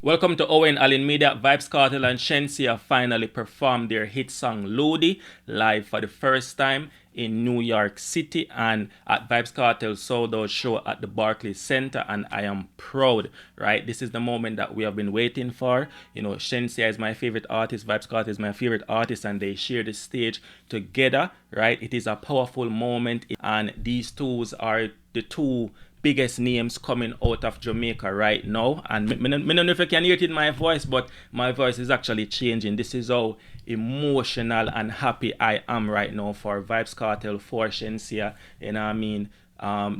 Welcome to Owen Allen Media. Vybz Kartel and Shenseea finally performed their hit song LOODI live for the first time in New York City and at Vybz Kartel sold out show at the Barclays Center, and I am proud, right? This is the moment that we have been waiting for. You know, Shenseea is my favorite artist, Vybz Kartel is my favorite artist, and they share the stage together, right? It is a powerful moment, and these two are the two biggest names coming out of Jamaica right now. And I don't know if you can hear it in my voice, but my voice is actually changing. This is how emotional and happy I am right now for Vybz Kartel, for Shenseea. You know what I mean?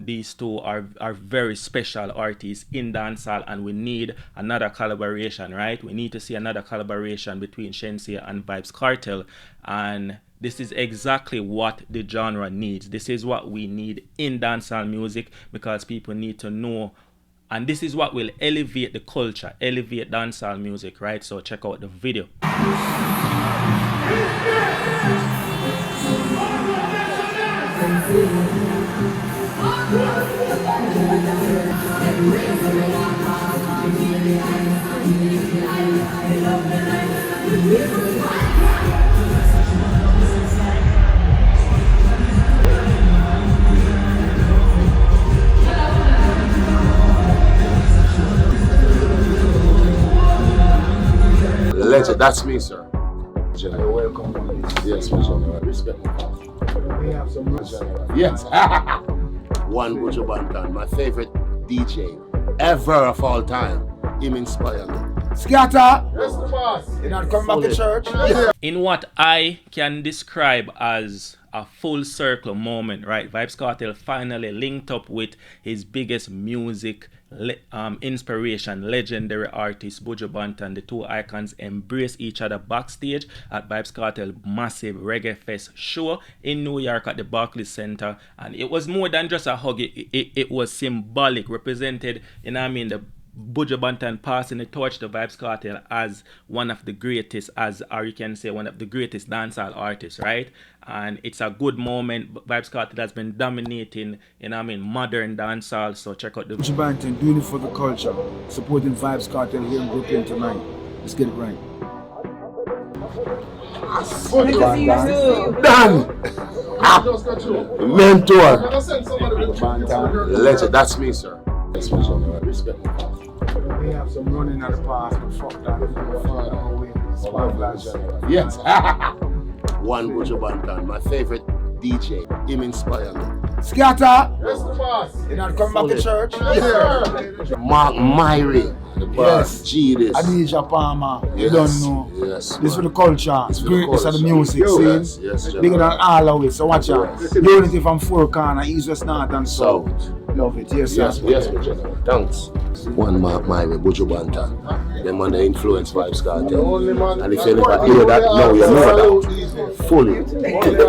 These two are very special artists in dancehall, and we need another collaboration, right? We need to see another collaboration between Shenseea and Vybz Kartel, and this is exactly what the genre needs. This is what we need in dancehall music, because people need to know, and this is what will elevate the culture, elevate dancehall music, right? So check out the video. Legend, that's me, sir. You're welcome on this. Yes, my general. Respect my past. We have some rich. Yes. One Buju Banton, my favorite DJ ever of all time. Him inspired me. Scatter! Yes, the boss. You're not coming back to church? In what I can describe as a full circle moment, right? Vybz Kartel finally linked up with his biggest music inspiration, legendary artist Buju Banton. The two icons embrace each other backstage at Vybz Kartel massive Reggae Fest show in New York at the Barclays Center, and it was more than just a hug. It was symbolic, represented, you know what I mean, the Buju Banton passing the torch to Vybz Kartel as one of the greatest, or you can say one of the greatest dancehall artists, right? And it's a good moment. Vybz Kartel has been dominating, you know what I mean, modern dancehall. So check out the Buju Banton doing it for the culture, supporting Vybz Kartel here in Brooklyn tonight. Let's get it right. Done! Mentor! Legend, that's me, sir. Yes, my general. Respect my past. We have some running at the past, but fuck that. Yes. One Buju Banton, my favorite DJ. Him inspired me. Scatter! Yes, the boss. You're not coming back to church? Yes, Mark Myrie, the boss. G this. Adija Palmer, you Yes. don't know. Yes. This for the culture, This for the greatness of the culture. music, Yes, see? yes, Bigger than all of it, so watch out. Yes. Unity from four corner, east, west, north and south. South. Love it, yes, Yes, sir. yes, my general. Thanks. One Mark Myrie, Buju Banton. Them on the influence Vybz Kartel. And if you never hear that, now you know that. Fully.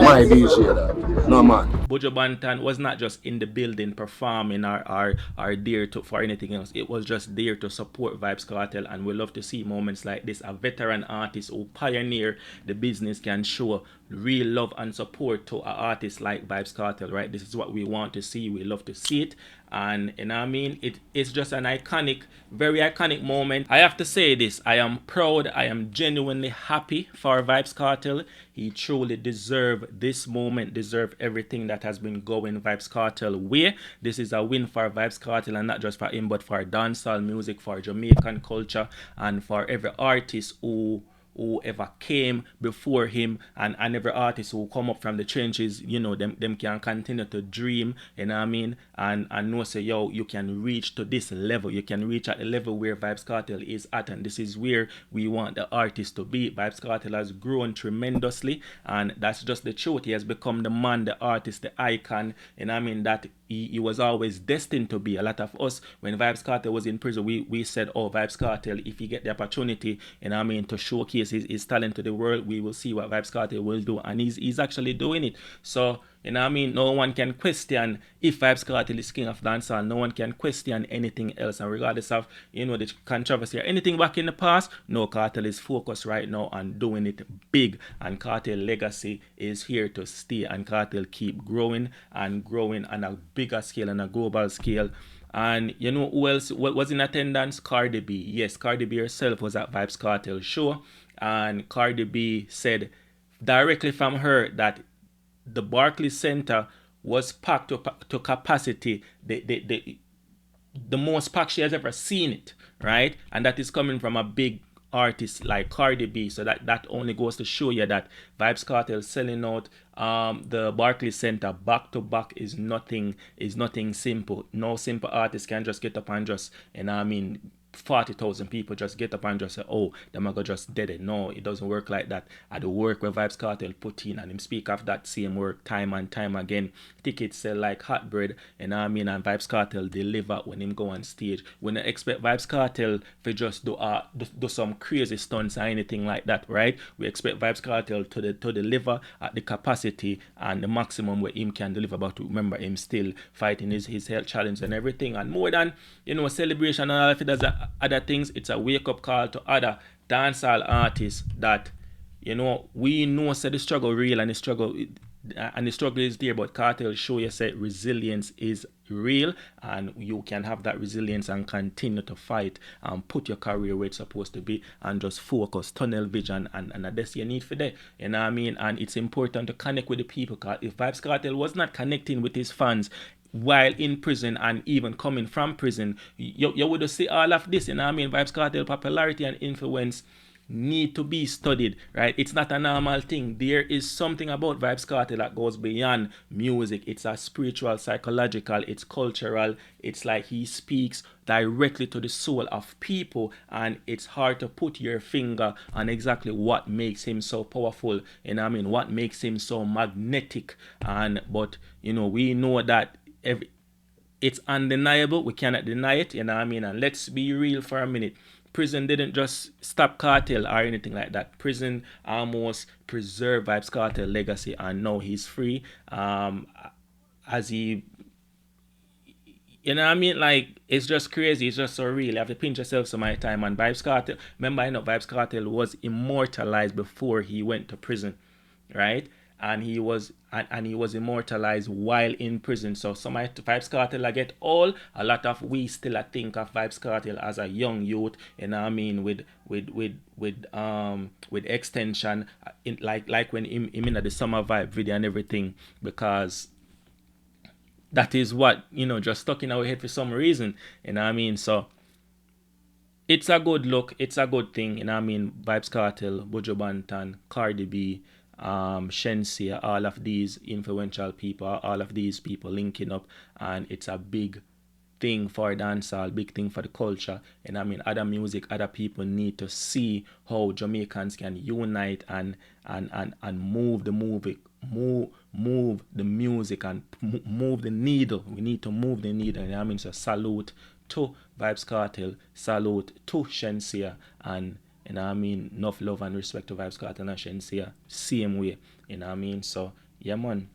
My DJ that. No man. Buju Banton was not just in the building performing or there for anything else. It was just there to support Vybz Kartel, and we love to see moments like this. A veteran artist who pioneer the business can show real love and support to an artist like Vybz Kartel, right? This is what we want to see. We love to see it. And you know what I mean, it's just an iconic, very iconic moment. I have to say this, I am proud, I am genuinely happy for Vybz Kartel. He truly deserves this moment, deserves everything that has been going Vybz Kartel way. This is a win for Vybz Kartel, and not just for him, but for dancehall music, for Jamaican culture, and for every artist who ever came before him, and every artist who come up from the trenches, you know, them can continue to dream, you know what I mean, and know say, yo, you can reach to this level, you can reach at the level where Vybz Kartel is at, and this is where we want the artist to be. Vybz Kartel has grown tremendously, and that's just the truth. He has become the man, the artist, the icon, you know what I mean, that he was always destined to be. A lot of us, when Vybz Kartel was in prison, we said, oh, Vybz Kartel, if he get the opportunity, you know what I mean, to showcase his talent to the world, we will see what Vybz Kartel will do, and he's actually doing it. So You know what I mean? No one can question if Vybz Kartel is king of dancehall. No one can question anything else. And regardless of, you know, the controversy or anything back in the past, no, Kartel is focused right now on doing it big. And Kartel legacy is here to stay. And Kartel keep growing and growing on a bigger scale, on a global scale. And you know who else was in attendance? Cardi B. Yes, Cardi B herself was at Vybz Kartel show. And Cardi B said directly from her that the Barclays Center was packed to capacity, the most packed she has ever seen it, right? And that is coming from a big artist like Cardi B. So that only goes to show you that Vybz Kartel selling out the Barclays Center back to back is nothing simple. No simple artist can just get up and just, you know what I mean, 40,000 people just get up and just say, oh, them are just dead it. No, it doesn't work like that. At the work where Vybz Kartel put in, and him speak of that same work time and time again. Tickets sell like hot bread, you know what I mean, and Vybz Kartel deliver when him go on stage. We don't expect Vybz Kartel to just do some crazy stunts or anything like that, right? We expect Vybz Kartel to deliver at the capacity and the maximum where him can deliver. But remember, him still fighting his health challenge and everything, and more than, you know, celebration and all of it does other things. It's a wake-up call to other dancehall artists that, you know, we know say the struggle real and the struggle is there, but Kartel show you say resilience is real, and you can have that resilience and continue to fight and put your career where it's supposed to be and just focus, tunnel vision, and that's your need for that, you know what I mean. And it's important to connect with the people, because if Vybz Kartel was not connecting with his fans while in prison and even coming from prison, you would see all of this, you know what I mean. Vybz Kartel popularity and influence need to be studied, right? It's not a normal thing. There is something about Vybz Kartel that goes beyond music. It's a spiritual, psychological, it's cultural. It's like he speaks directly to the soul of people, and it's hard to put your finger on exactly what makes him so powerful, you know what I mean, what makes him so magnetic. But you know, we know that it's undeniable. We cannot deny it, you know what I mean. And let's be real for a minute. Prison didn't just stop Kartel or anything like that. Prison almost preserved Vybz Kartel legacy, and now he's free. As he, you know what I mean? Like, it's just crazy. It's just so real. You have to pinch yourself some of the time. And Vybz Kartel, remember, I know Vybz Kartel was immortalized before he went to prison, right? And he was immortalized while in prison. So some of Vybz Kartel I get all, a lot of we still think of Vybz Kartel as a young youth, you know what I mean, with extension, like when him in the Summer Vibe video and everything, because that is what, you know, just stuck in our head for some reason, you know what I mean. So it's a good look, it's a good thing, you know what I mean. Vybz Kartel, Buju Banton, Cardi B, Shenseea, all of these influential people, all of these people linking up, and it's a big thing for dancehall, big thing for the culture. And I mean, other music, other people need to see how Jamaicans can unite and move the music, move the music and move the needle. We need to move the needle. And I mean, so salute to Vybz Kartel, salute to Shenseea, and you know what I mean, enough love and respect to Vybz Kartel and Shenseea, same way, you know what I mean. So yeah, man.